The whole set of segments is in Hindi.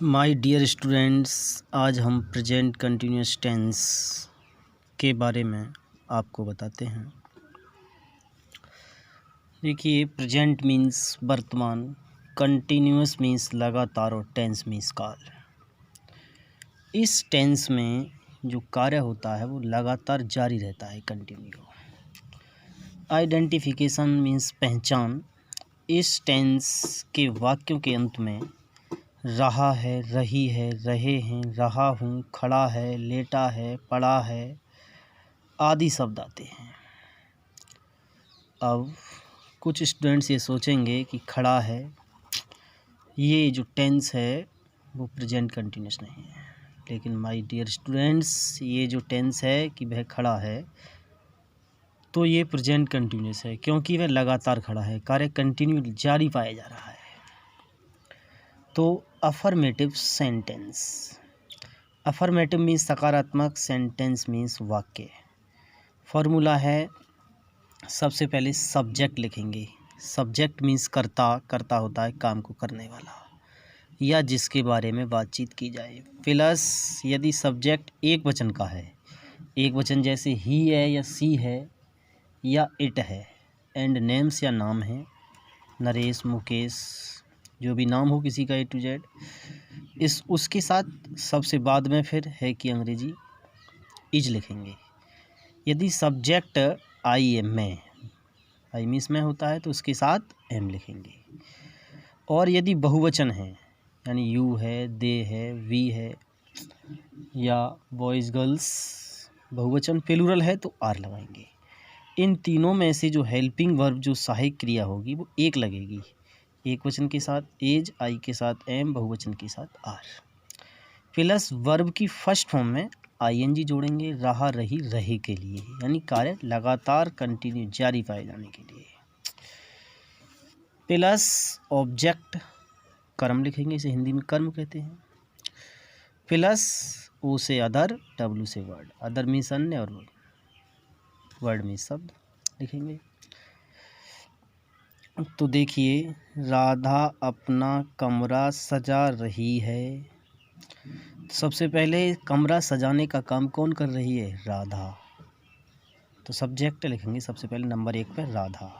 माय डियर स्टूडेंट्स, आज हम प्रेजेंट कंटिन्यूस टेंस के बारे में आपको बताते हैं। देखिए, प्रेजेंट मीन्स वर्तमान, कंटिन्यूस मीन्स लगातार और टेंस मीन्स काल। इस टेंस में जो कार्य होता है वो लगातार जारी रहता है, कंटिन्यू। आइडेंटिफिकेशन मीन्स पहचान। इस टेंस के वाक्यों के अंत में रहा है, रही है, रहे हैं, रहा हूँ, खड़ा है, लेटा है, पड़ा है आदि शब्द आते हैं। अब कुछ स्टूडेंट्स ये सोचेंगे कि खड़ा है, ये जो टेंस है वो प्रेजेंट कंटिन्यूस नहीं है। लेकिन माय डियर स्टूडेंट्स, ये जो टेंस है कि वह खड़ा है तो ये प्रेजेंट कंटिन्यूस है, क्योंकि वह लगातार खड़ा है, कार्य कंटिन्यू जारी पाया जा रहा है। तो अफर्मेटिव सेंटेंस। अफर्मेटिव मीन्स सकारात्मक, सेंटेंस मीन्स वाक्य। फॉर्मूला है, सबसे पहले सब्जेक्ट लिखेंगे। सब्जेक्ट मीन्स कर्ता, कर्ता होता है काम को करने वाला या जिसके बारे में बातचीत की जाए। प्लस यदि सब्जेक्ट एक वचन का है, एक वचन जैसे ही है या सी है या इट है, एंड नेम्स या नाम है, नरेश, मुकेश, जो भी नाम हो किसी का A to Z, इस उसके साथ सबसे बाद में फिर है कि अंग्रेजी इज लिखेंगे। यदि सब्जेक्ट आई एम में, आई मीन्स में होता है तो उसके साथ एम लिखेंगे। और यदि बहुवचन है, यानी यू है, दे है, वी है या बॉयज़ गर्ल्स, बहुवचन प्लूरल है तो आर लगाएंगे। इन तीनों में से जो हेल्पिंग वर्ब, जो सहायक क्रिया होगी, वो एक लगेगी। एक वचन के साथ एज, आई के साथ एम, बहुवचन के साथ आर। प्लस वर्ब की फर्स्ट फॉर्म में आईएनजी जोड़ेंगे, रहा, रही, रहे के लिए, यानी कार्य लगातार कंटिन्यू जारी पाए जाने के लिए। प्लस ऑब्जेक्ट, कर्म लिखेंगे, इसे हिंदी में कर्म कहते हैं। प्लस ओ से अदर, डब्ल्यू से वर्ड। अदर मीन्स अन्य और वर्ड मीन्स शब्द लिखेंगे। तो देखिए, राधा अपना कमरा सजा रही है। सबसे पहले कमरा सजाने का काम कौन कर रही है? राधा। तो सब्जेक्ट लिखेंगे सबसे पहले नंबर 1 पर राधा।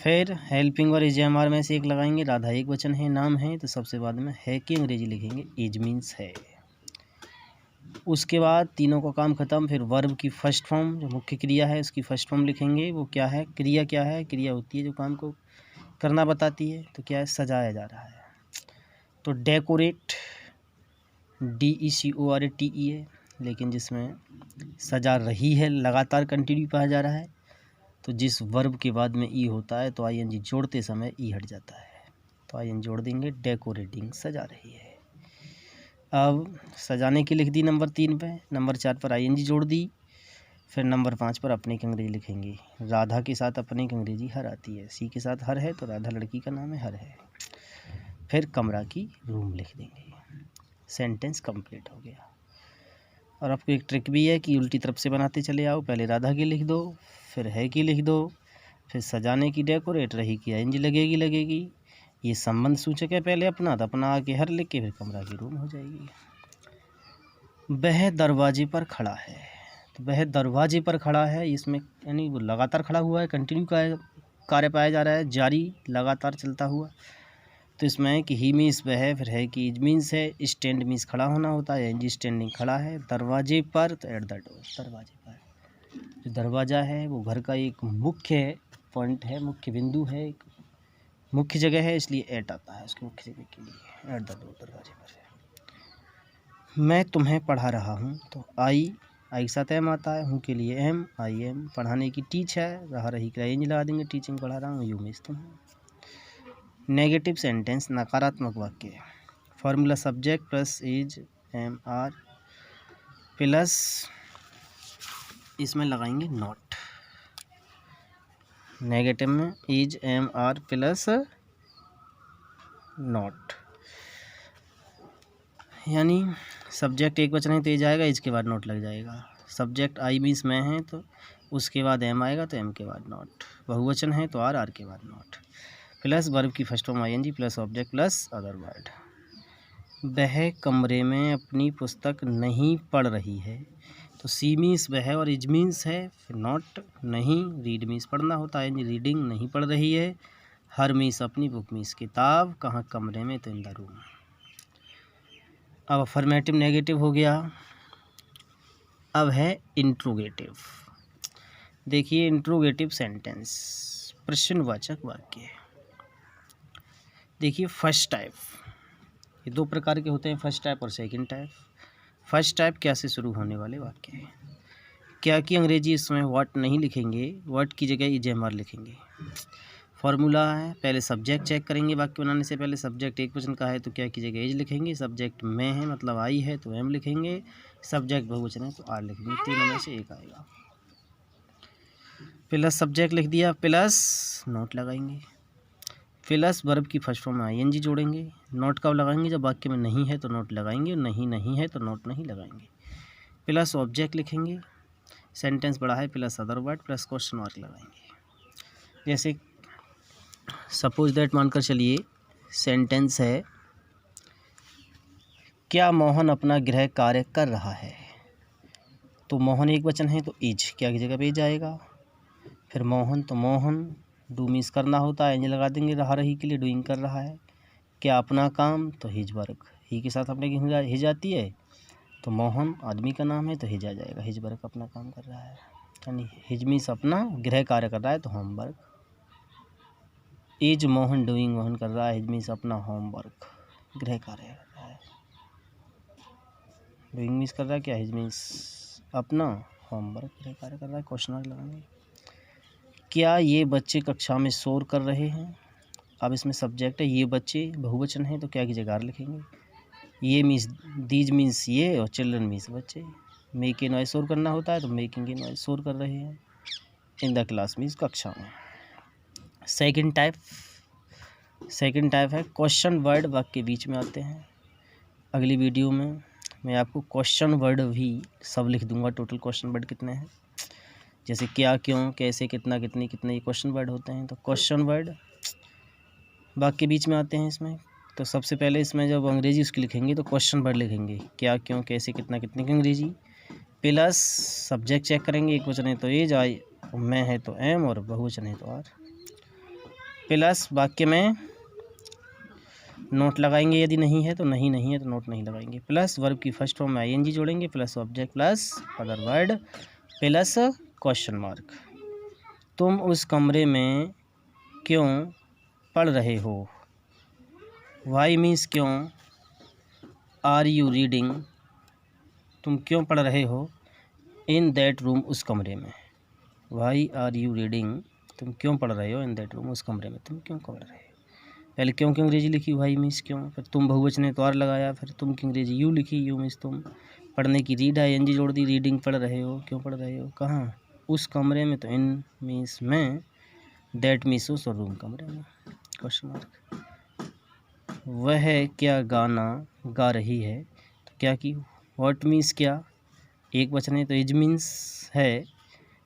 फिर हेल्पिंग और एजएमआर में से एक लगाएंगे। राधा एक वचन है, नाम है, तो सबसे बाद में है की अंग्रेजी लिखेंगे, एज मीन्स है। उसके बाद तीनों का काम खत्म। फिर वर्ब की फर्स्ट फॉर्म, जो मुख्य क्रिया है उसकी फर्स्ट फॉर्म लिखेंगे। वो क्या है? क्रिया क्या है? क्रिया होती है जो काम को करना बताती है। तो क्या है? सजाया जा रहा है। तो डेकोरेट, DECORATE है, लेकिन जिसमें सजा रही है लगातार कंटिन्यू पाया जा रहा है, तो जिस वर्ब के बाद में ई होता है तो ING जोड़ते समय ई हट जाता है, तो IN जोड़ देंगे। डेकोरेटिंग, सजा रही है। अब सजाने की लिख दी नंबर 3 पे, नंबर 4 पर ING जोड़ दी। फिर नंबर 5 पर अपने की अंग्रेजी लिखेंगे। राधा के साथ अपने की अंग्रेजी हर आती है, सी के साथ हर है तो राधा लड़की का नाम है, हर है। फिर कमरा की रूम लिख देंगे। सेंटेंस कंप्लीट हो गया। और आपको एक ट्रिक भी है कि उल्टी तरफ से बनाते चले आओ। पहले राधा की लिख दो, फिर है की लिख दो, फिर सजाने की डेकोरेट, रही की ING लगेगी। ये संबंध सूचक है पहले अपना, तो अपना आके हर लिख के फिर कमरा की रूम हो जाएगी। वह दरवाजे पर खड़ा है, तो वह दरवाजे पर खड़ा है, इसमें यानी वो लगातार खड़ा हुआ है, कंटिन्यू का कार्य पाया जा रहा है, जारी लगातार चलता हुआ। तो इसमें है कि ही मीन्स वह, फिर है कि इज मीन्स है, स्टैंड मीन्स खड़ा होना होता है, ING स्टैंडिंग खड़ा है। दरवाजे पर, तो एट द डोर, दरवाजे पर। जो दरवाज़ा है वो घर का एक मुख्य पॉइंट है, मुख्य बिंदु है, एक मुख्य जगह है, इसलिए एट आता है उसकी मुख्य जगह के लिए। एट द डोर, दरवाजे पर है। मैं तुम्हें पढ़ा रहा हूँ, तो आई के साथ एम आता है, हूँ के लिए एम, IM। पढ़ाने की टीच है, रहा, रही का ING लगा देंगे, टीचिंग पढ़ा रहा हूँ, यू मीन्स तुम। नेगेटिव सेंटेंस, नकारात्मक वाक्य। Formula subject plus is MR plus इसमें लगाएंगे नॉट। नेगेटिव में इज MR प्लस नॉट, यानी सब्जेक्ट एक वचन है तो इज आएगा, इज के बाद नॉट लग जाएगा। सब्जेक्ट आई मीन्स मैं है तो उसके बाद एम आएगा, तो एम के बाद नॉट। बहुवचन है तो आर के बाद नॉट। प्लस वर्ब की first form ING plus object plus other word. वह कमरे में अपनी पुस्तक नहीं पढ़ रही है। तो सी मीन्स वह और इज मीन्स है, फिर नॉट नहीं, रीड मीन्स पढ़ना होता है, रीडिंग नहीं पढ़ रही है, हर मीन्स अपनी, बुक मीन्स किताब, कहाँ कमरे में, तो इन द रूम। अब अफर्मेटिव नेगेटिव हो गया। अब है इंट्रोगेटिव। देखिए इंट्रोगेटिव सेंटेंस, प्रश्नवाचक वाक्य। देखिए फर्स्ट टाइप, ये दो प्रकार के होते हैं, फर्स्ट टाइप और सेकंड टाइप। फर्स्ट टाइप क्या से शुरू होने वाले वाक्य है। क्या की अंग्रेजी इसमें व्हाट नहीं लिखेंगे, व्हाट की जगह इजेमआर लिखेंगे। फॉर्मूला है, पहले सब्जेक्ट चेक करेंगे वाक्य बनाने से पहले। सब्जेक्ट एक वचन का है तो क्या की जगह इज लिखेंगे, सब्जेक्ट में है मतलब आई है तो एम लिखेंगे, सब्जेक्ट बहुवचन है तो आर लिखेंगे, तीनों में से एक आएगा। प्लस सब्जेक्ट लिख दिया, प्लस नोट लगाएंगे, प्लस वर्ब की फर्स्ट फॉर्म में आईएनजी जोड़ेंगे। नोट कब लगाएंगे, जब वाक्य में नहीं है तो नोट लगाएंगे, नहीं है तो नोट नहीं लगाएंगे। प्लस ऑब्जेक्ट लिखेंगे, सेंटेंस बड़ा है, plus other word, plus question mark लगाएंगे। जैसे सपोज दैट मानकर चलिए सेंटेंस है, क्या मोहन अपना गृह कार्य कर रहा है। तो मोहन एक वचन है तो इज क्या की जगह पे इज आएगा। फिर मोहन तो मोहन, डू मीन्स करना होता है, एंज लगा देंगे रहा रही के लिए, डूइंग कर रहा है। क्या अपना काम, तो हिज वर्क, ही के साथ अपने हिज आती है तो मोहन आदमी का नाम है तो हिज आ जाएगा, हिज वर्क अपना काम कर रहा है, यानी हिज मीन्स अपना गृह कार्य कर रहा है तो homework. Is Mohan doing, Mohan कर रहा है, हिज मीन्स अपना होमवर्क गृह कार्य कर रहा है। डूइंग मीन्स कर रहा है क्या, हिज मीन्स अपना होमवर्क गृह कार्य कर रहा है, क्वेश्चन मार्क लगाएंगे। क्या ये बच्चे कक्षा में शोर कर रहे हैं। अब इसमें सब्जेक्ट है, ये बच्चे बहुवचन है तो क्या की जगह लिखेंगे। ये मीन्स दीज मीन्स ये, और चिल्ड्रन मीन्स बच्चे। मेक ए नॉइज शोर करना होता है तो मेकिंग ए नॉइज शोर कर रहे हैं। इन द क्लास मीन्स कक्षा में। सेकंड टाइप है क्वेश्चन वर्ड, वाक्य के बीच में आते हैं। अगली वीडियो में मैं आपको क्वेश्चन वर्ड भी सब लिख दूंगा, टोटल क्वेश्चन वर्ड कितने हैं। जैसे क्या, क्यों, कैसे, कितना, कितनी, कितने, ये क्वेश्चन वर्ड होते हैं। तो क्वेश्चन वर्ड वाक्य के बीच में आते हैं इसमें। तो सबसे पहले इसमें जब अंग्रेजी उसकी लिखेंगे तो क्वेश्चन वर्ड लिखेंगे, क्या, क्यों, कैसे, कितना, कितने की अंग्रेजी। प्लस सब्जेक्ट चेक करेंगे, एक वचन है तो एज, आई, मैं है तो एम, और बहुवचन है तो आर। प्लस वाक्य में नोट लगाएंगे, यदि नहीं है तो नहीं है तो नोट नहीं लगाएंगे। प्लस वर्ब की फर्स्ट फॉर्म में आईएनजी जोड़ेंगे, plus object, plus other word, plus question mark. तुम उस कमरे में क्यों पढ़ रहे हो। वाई मीन्स क्यों, आर यू रीडिंग, तुम क्यों पढ़ रहे हो। इन दैट रूम, उस कमरे में। वाई आर यू रीडिंग, तुम क्यों पढ़ रहे हो। इन दैट रूम, उस कमरे में तुम क्यों पढ़ रहे हो। पहले क्यों की अंग्रेजी लिखी, वाई मीन्स क्यों, फिर तुम बहुवचन है तो आर लगाया, फिर तुम की अंग्रेजी यू लिखी, यू मीन्स तुम। पढ़ने की रीड आई एन जी जोड़ दी, रीडिंग पढ़ रहे हो, क्यों पढ़ रहे हो, कहाँ, उस कमरे में, तो इन मीन्स में, दैट मीन्स उस, और रूम कमरे में, क्वेश्चन मार्क। वह क्या गाना गा रही है, तो क्या की, व्हाट मीन्स क्या, एक वचन है तो इज मीन्स है,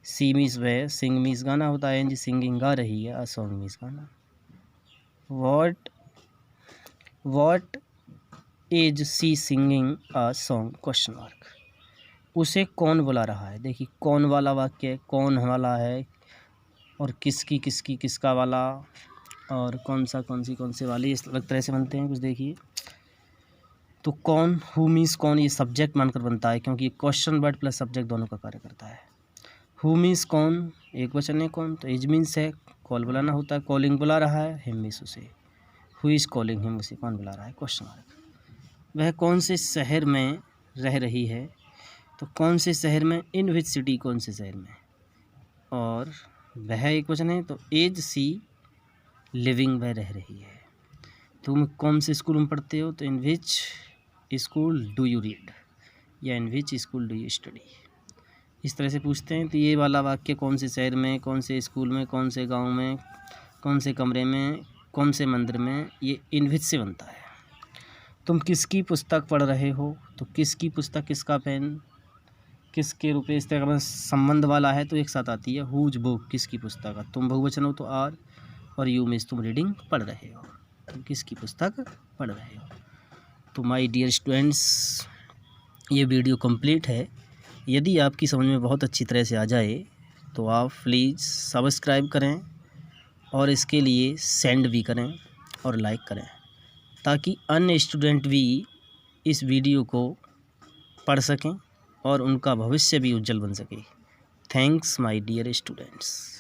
सी मीन्स वह, सिंग मीन्स गाना होता है, एन जी सिंगिंग गा रही है, अ सॉन्ग मीन्स गाना। What is she singing a song, question mark. उसे कौन बुला रहा है। देखिए कौन वाला वाक्य, कौन वाला है, और किसकी, किसका वाला, और कौन से वाले, इस अलग तरह से बनते हैं कुछ। देखिए तो कौन, हु मीन्स कौन, ये सब्जेक्ट मानकर बनता है क्योंकि क्वेश्चन वर्ड प्लस सब्जेक्ट दोनों का कार्य करता है। हु मीन्स कौन, एक वचन है कौन, तो इज मीन्स है कॉल बुलाना होता है, कॉलिंग बुला रहा है, हिम मीन्स उसे, हु इज़ कॉलिंग हिम, उसे कौन बुला रहा है, क्वेश्चन मार्क। वह कौन से शहर में रह रही है, तो कौन से शहर में, इन विच सिटी, कौन से शहर में, और वह एक वचन है तो एज सी लिविंग, वह रह रही है। तुम कौन से स्कूल में पढ़ते हो, तो in which school do you read, या in which school do you study. इस तरह से पूछते हैं। तो ये वाला वाक्य कौन से शहर में, कौन से स्कूल में, कौन से गांव में, कौन से कमरे में, कौन से मंदिर में, ये इन विच से बनता है। तुम किसकी पुस्तक पढ़ रहे हो, तो किसकी पुस्तक, किसका पेन, किसके रुपये, इस तरह का संबंध वाला है तो एक साथ आती है। हुज बुक, किसकी पुस्तक, तुम बहुवचन हो तो आर, और यू मीन्स तुम रीडिंग पढ़ रहे हो, तुम किसकी पुस्तक पढ़ रहे हो। तो माय डियर स्टूडेंट्स, ये वीडियो कंप्लीट है। यदि आपकी समझ में बहुत अच्छी तरह से आ जाए तो आप प्लीज़ सब्सक्राइब करें और इसके लिए सेंड भी करें और लाइक करें, ताकि अन्य स्टूडेंट भी इस वीडियो को पढ़ सकें और उनका भविष्य भी उज्जवल बन सके। Thanks my dear students.